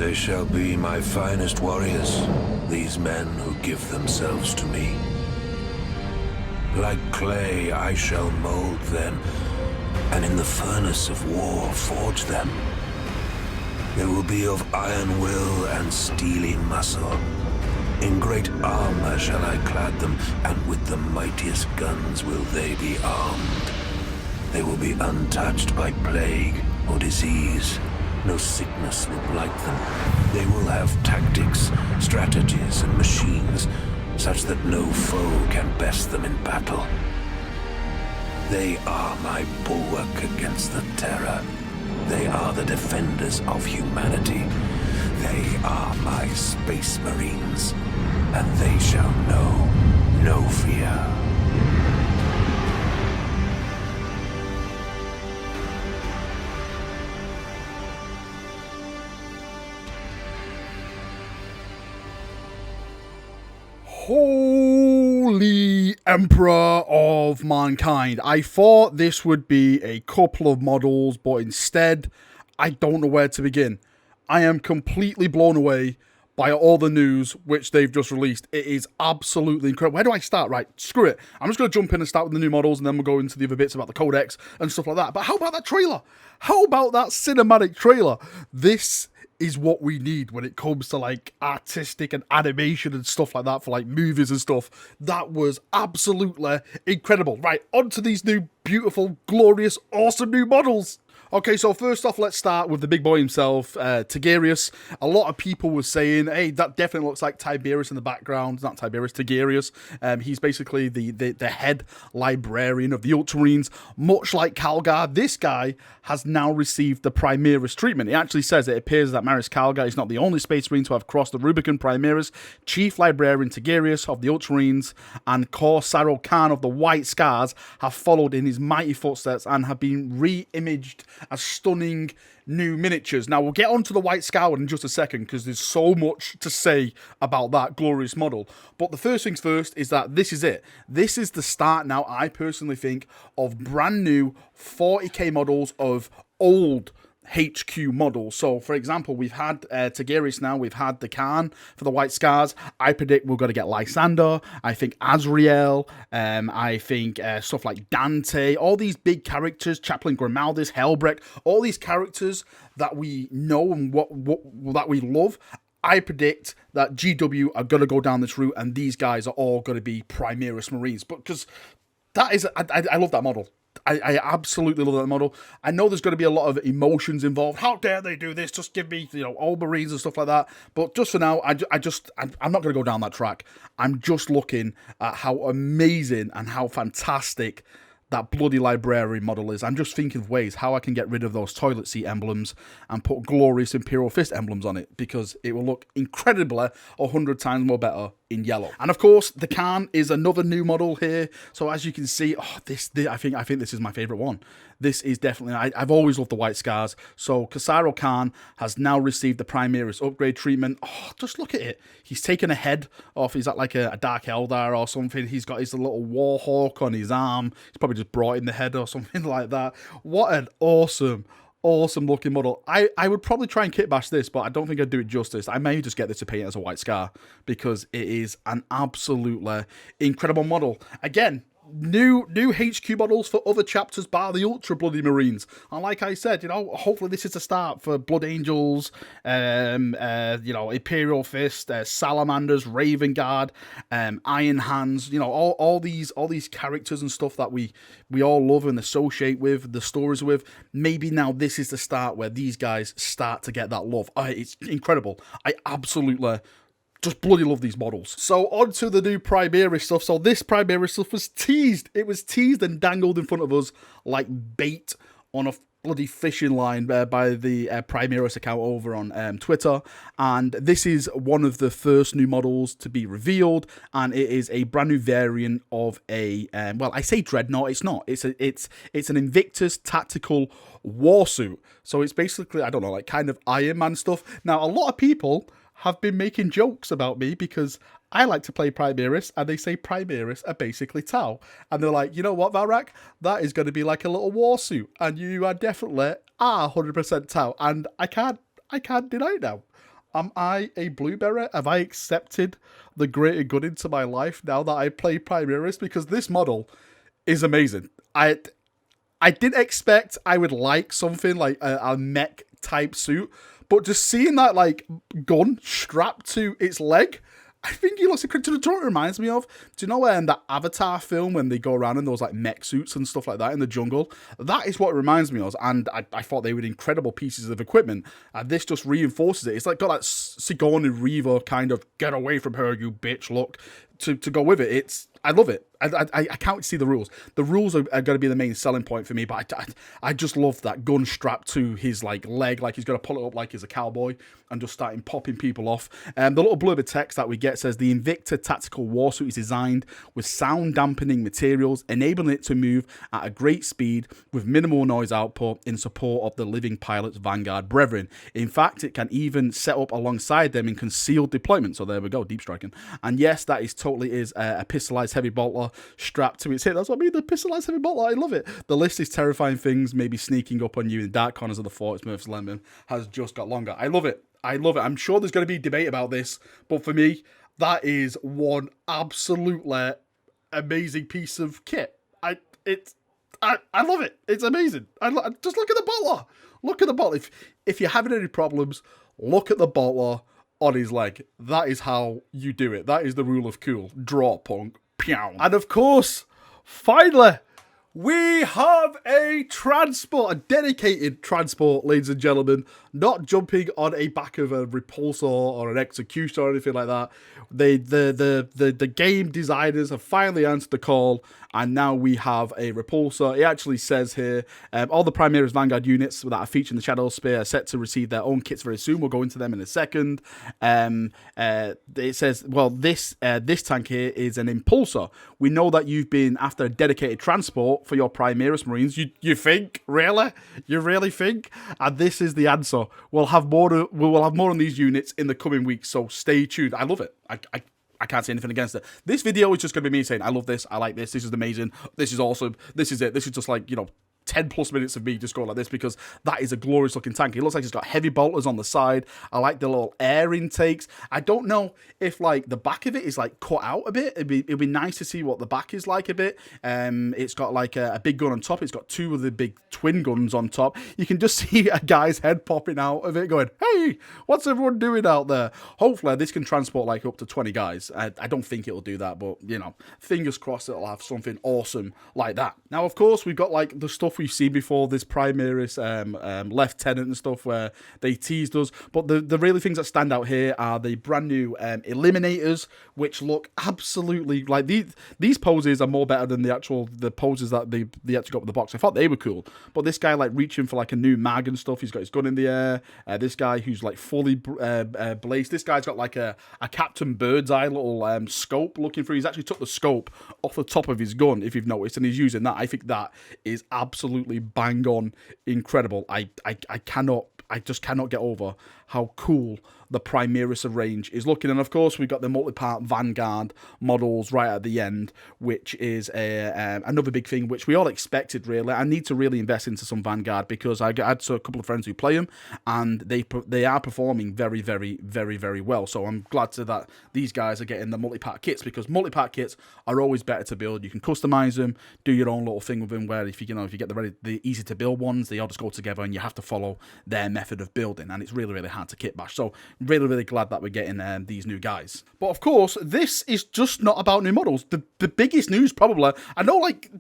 They shall be my finest warriors, these men who give themselves to me. Like clay I shall mold them, and in the furnace of war forge them. They will be of iron will and steely muscle. In great armor shall I clad them, and with the mightiest guns will they be armed. They will be untouched by plague or disease. No sickness will blight them. They will have tactics, strategies, and machines, such that no foe can best them in battle. They are my bulwark against the terror. They are the defenders of humanity. They are my space marines, and they shall know no fear. Holy Emperor of Mankind. I thought this would be a couple of models, but instead, I don't know where to begin. I am completely blown away by all the news which they've just released. It is absolutely incredible. Where do I start? Right, screw it. I'm just going to jump in and start with the new models, and then we'll go into the other bits about the Codex and stuff like that. But how about that trailer? How about that cinematic trailer? This is what we need when it comes to like artistic and animation and stuff like that for like movies and stuff. That was absolutely incredible. Right, on to these new beautiful, glorious, awesome new models. Okay, so first off, let's start with the big boy himself, Tigurius. A lot of people were saying, hey, that definitely looks like Tiberius in the background. Not Tiberius, Tigurius. He's basically the head librarian of the Ultramarines. Much like Calgar, this guy has now received the Primaris treatment. It actually says it appears that Maris Calgar is not the only Space Marine to have crossed the Rubicon. Primaris, Chief Librarian Tigurius of the Ultramarines, and Corsaro Khan of the White Scars have followed in his mighty footsteps and have been re-imaged as stunning new miniatures. Now, we'll get onto the White Scar in just a second because there's so much to say about that glorious model. But the first things first is that this is it. This is the start now, I personally think, of brand new 40k models of old HQ models. So, for example, we've had Tigurius now, we've had the Khan for the White Scars. I predict we're going to get Lysander, I think Azrael, I think stuff like Dante, all these big characters, Chaplain Grimaldis, Helbrecht, all these characters that we know and what that we love. I predict that GW are going to go down this route, and these guys are all going to be Primaris Marines. But because that is, I love that model. I absolutely love that model. I know there's going to be a lot of emotions involved. How dare they do this? Just give me, all Marines and stuff like that. But just for now, I'm not going to go down that track. I'm just looking at how amazing and how fantastic that bloody librarian model is. I'm just thinking of ways how I can get rid of those toilet seat emblems and put glorious Imperial Fist emblems on it, because it will look incredibly 100 times more better in yellow. And of course, the Khan is another new model here. So as you can see, this I think this is my favorite one. This is definitely, I've always loved the White Scars. So Corsaro Khan has now received the Primaris upgrade treatment. Oh, just look at it. He's taken a head off. He's at like a Dark Eldar or something. He's got his little war hawk on his arm. He's probably just brought in the head or something like that. What an awesome looking model. I would probably try and kit bash this, but I don't think I'd do it justice. I may just get this to paint as a White Scar because it is an absolutely incredible model. Again, new HQ models for other chapters bar the Ultra Bloody Marines. And like I said, hopefully this is a start for Blood Angels, Imperial Fist, Salamanders, Raven Guard, Iron Hands, all these characters and stuff that we all love and associate with the stories with. Maybe now this is the start where these guys start to get that love. It's incredible. I absolutely just bloody love these models. So on to the new Primaris stuff. So this Primaris stuff was teased. It was teased and dangled in front of us like bait on a bloody fishing line by the Primaris account over on Twitter. And this is one of the first new models to be revealed, and it is a brand new variant of a I say dreadnought. It's not. It's an Invictus tactical warsuit. So it's basically, I don't know, like kind of Iron Man stuff. Now a lot of people have been making jokes about me because I like to play Primaris, and they say Primaris are basically Tau. And they're like, you know what, Valrak? That is going to be like a little warsuit, and you are definitely 100% Tau. And I can't deny it now. Am I a blueberry? Have I accepted the greater good into my life now that I play Primaris? Because this model is amazing. I didn't expect I would like something like a mech type suit, but just seeing that like gun strapped to its leg, I think he looks incredible. Do you know what it reminds me of? Do you know that Avatar film when they go around in those like mech suits and stuff like that in the jungle? That is what it reminds me of, and I thought they were incredible pieces of equipment, and this just reinforces it. It's like got that Sigourney Weaver kind of get away from her, you bitch look to go with it. I love it. I can't see the rules. The rules are going to be the main selling point for me, but I just love that gun strapped to his like leg, like he's going to pull it up like he's a cowboy and just starting popping people off. The little blurb of text that we get says the Invicta tactical warsuit is designed with sound dampening materials, enabling it to move at a great speed with minimal noise output in support of the living pilot's Vanguard brethren. In fact, it can even set up alongside them in concealed deployment. So there we go, deep striking. And yes, that is totally is a pistolized heavy bolter strapped to its hip. That's what I mean, the pistolized heavy bolter. I love it. The list is terrifying things maybe sneaking up on you in dark corners of the fort. Smurf's Lemon has just got longer. I love it. I love it. I'm sure there's going to be debate about this, but for me, that is one absolutely amazing piece of kit. I love it. It's amazing. Just look at the bolter. Look at the bolter. If you're having any problems, look at the bolter on his leg. That is how you do it. That is the rule of cool. Draw, punk. Pew. And of course, finally, we have a transport, a dedicated transport, ladies and gentlemen, not jumping on a back of a repulsor or an executioner or anything like that. The game designers have finally answered the call, and now we have a repulsor. It actually says here, all the Primaris Vanguard units that are featured in the Shadow Spear are set to receive their own kits very soon. We'll go into them in a second. It says, well, this tank here is an impulsor. We know that you've been after a dedicated transport for your Primaris Marines. You think? Really? You really think? And this is the answer. We'll have more on these units in the coming weeks, so stay tuned. I love it. I can't say anything against it. This video is just going to be me saying, I love this, I like this is amazing, this is awesome, this is it. This is just like, 10 plus minutes of me just going like this, because that is a glorious looking tank. It looks like it's got heavy bolters on the side. I like the little air intakes. I don't know if like the back of it is like cut out a bit. It'd be nice to see what the back is like a bit. It's got like a big gun on top. It's got two of the big twin guns on top. You can just see a guy's head popping out of it going, hey, what's everyone doing out there? Hopefully this can transport like up to 20 guys. I don't think it'll do that, but fingers crossed it'll have something awesome like that. Now, of course, we've got like the stuff we've seen before, this Primaris Lieutenant and stuff where they teased us, but the really things that stand out here are the brand new Eliminators, which look absolutely like these poses are more better than the poses that they actually got with the box. I thought they were cool, but this guy like reaching for like a new mag and stuff, he's got his gun in the air. This guy who's like fully blazed, this guy's got like a Captain Birdseye little scope looking through. He's actually took the scope off the top of his gun, if you've noticed, and he's using that. I think that is absolutely bang on incredible. I just cannot get over how cool the Primaris range is looking. And of course, we've got the multi-part Vanguard models right at the end, which is another big thing, which we all expected, really. I need to really invest into some Vanguard, because I had a couple of friends who play them, and they are performing very, very, very, very well. So I'm glad that these guys are getting the multi-part kits, because multi-part kits are always better to build. You can customize them, do your own little thing with them, where if you get the easy to build ones, they all just go together and you have to follow their method of building, and it's really, really hard to kit bash. So really, really glad that we're getting these new guys. But of course, this is just not about new models. The biggest news probably, I know like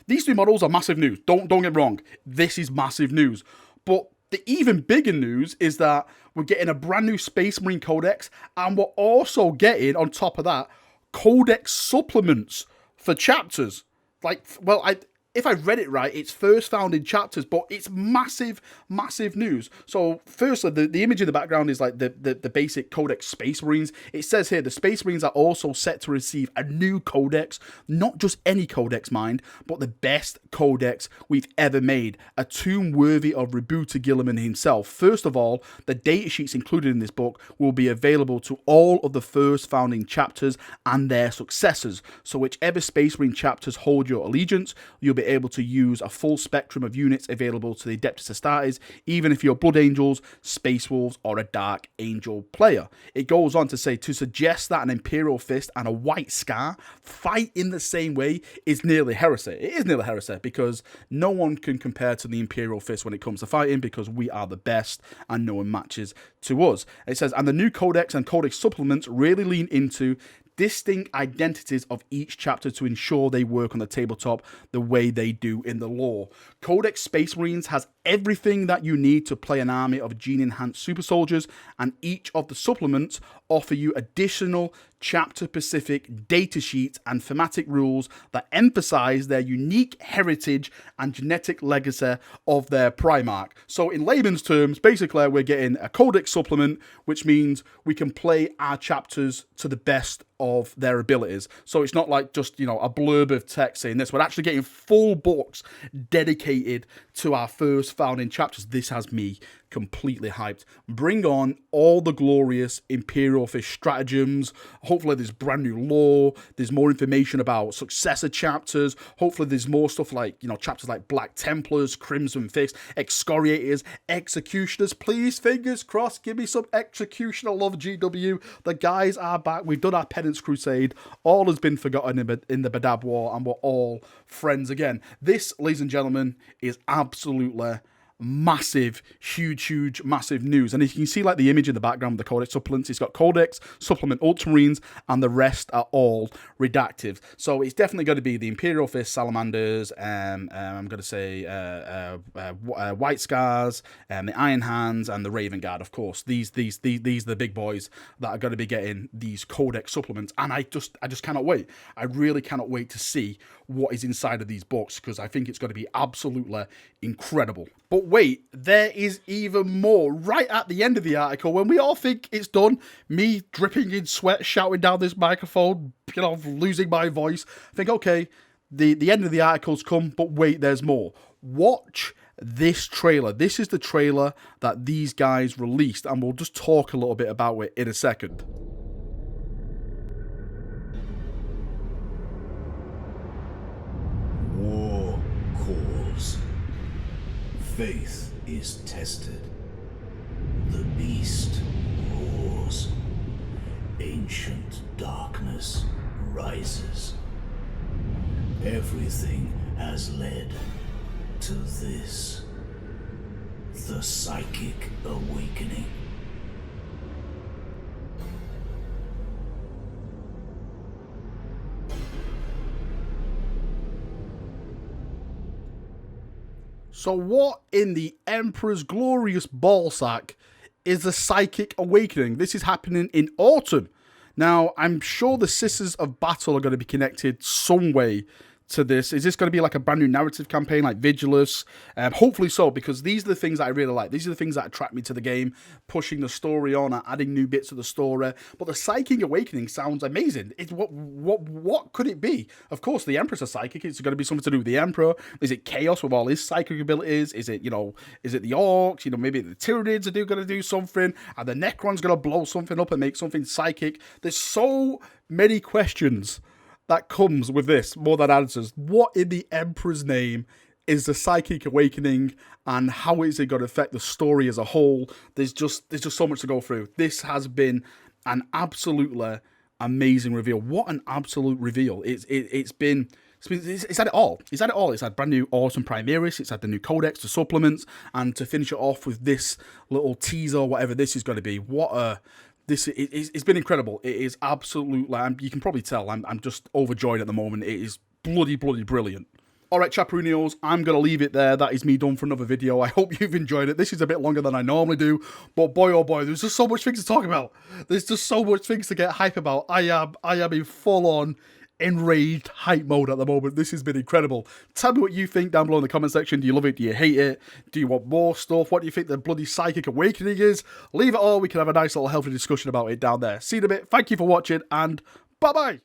these new models are massive news. Don't get me wrong. This is massive news. But the even bigger news is that we're getting a brand new Space Marine Codex, and we're also getting, on top of that, Codex supplements for chapters. Like, well, if I read it right, it's first found in chapters, but it's massive, massive news. So firstly, the image in the background is like the basic Codex Space Marines. It says here, the Space Marines are also set to receive a new Codex, not just any Codex, mind, but the best Codex we've ever made, a tomb worthy of Rebooter Gilliman himself. First of all, the datasheets included in this book will be available to all of the first founding chapters and their successors. So whichever Space Marine chapters hold your allegiance, you'll be be able to use a full spectrum of units available to the Adeptus Astartes, even if you're Blood Angels, Space Wolves, or a Dark Angel player. It goes on to say, to suggest that an Imperial Fist and a White Scar fight in the same way is nearly heresy. It is nearly heresy, because no one can compare to the Imperial Fist when it comes to fighting, because we are the best and no one matches to us. It says, and the new Codex and Codex supplements really lean into distinct identities of each chapter to ensure they work on the tabletop the way they do in the lore. Codex Space Marines has everything that you need to play an army of gene-enhanced super soldiers, and each of the supplements offer you additional chapter-specific data sheets and thematic rules that emphasize their unique heritage and genetic legacy of their Primarch. So in layman's terms, basically we're getting a Codex supplement, which means we can play our chapters to the best of their abilities. So it's not like just, you know, a blurb of text saying this. We're actually getting full books dedicated to our first founding chapters. This has me completely hyped. Bring on all the glorious Imperial Fist stratagems. Hopefully there's brand new lore. There's more information about successor chapters. Hopefully there's more stuff like, you know, chapters like Black Templars, Crimson Fist, Excoriators, Executioners. Please, fingers crossed, give me some Executioner love, GW. The guys are back. We've done our Penance Crusade. All has been forgotten in the Badab War, and we're all friends again. This, ladies and gentlemen, is absolutely massive, huge, massive news. And if you can see like the image in the background of the Codex supplements, it's got Codex, Supplement Ultramarines, and the rest are all redacted. So it's definitely going to be the Imperial Fist, Salamanders, I'm going to say White Scars, the Iron Hands, and the Raven Guard, of course. These are the big boys that are going to be getting these Codex supplements. And I just cannot wait. I really cannot wait to see what is inside of these books, because I think it's going to be absolutely incredible. But wait, there is even more. Right at the end of the article, when we all think it's done, me dripping in sweat, shouting down this microphone, you know, losing my voice, I think, okay, the end of the article's come, but wait, there's more. Watch this trailer. This is the trailer that these guys released, and we'll just talk a little bit about it in a second. War calls. Faith is tested. The beast roars. Ancient darkness rises. Everything has led to this. The psychic awakening. So what in the Emperor's glorious ballsack is the Psychic Awakening? This is happening in autumn. Now, I'm sure the Sisters of Battle are going to be connected some way to this. Is this going to be like a brand new narrative campaign like Vigilus? Hopefully so, because these are the things that I really like. These are the things that attract me to the game, pushing the story on, adding new bits to the story. But the Psychic Awakening sounds amazing. It's what could it be? Of course, the Emperor's a psychic. It's going to be something to do with the Emperor. Is it Chaos with all his psychic abilities? Is it, you know, is it the Orcs? You know, maybe the Tyranids are going to do something, and the Necron's going to blow something up and make something psychic. There's so many questions that comes with this more than answers. What in the Emperor's name is the Psychic Awakening, and how is it going to affect the story as a whole? There's just so much to go through. This has been an absolutely amazing reveal. What an absolute reveal! It's had it all. It's had it all. It's had brand new awesome Primaris. It's had the new Codex, the supplements, and to finish it off with this little teaser, whatever this is going to be. It's been incredible. It is absolutely, you can probably tell, I'm just overjoyed at the moment. It is bloody brilliant. Alright, Chaprunios, I'm going to leave it there. That is me done for another video. I hope you've enjoyed it. This is a bit longer than I normally do, but boy oh boy, there's just so much things to talk about. There's just so much things to get hype about. I am in full-on enraged hype mode at the moment. This has been incredible. Tell me what you think down below in the comment section. Do you love it? Do you hate it? Do you want more stuff? What do you think the bloody Psychic Awakening is? Leave it all. We can have a nice little healthy discussion about it down there. See you in a bit. Thank you for watching, and bye-bye.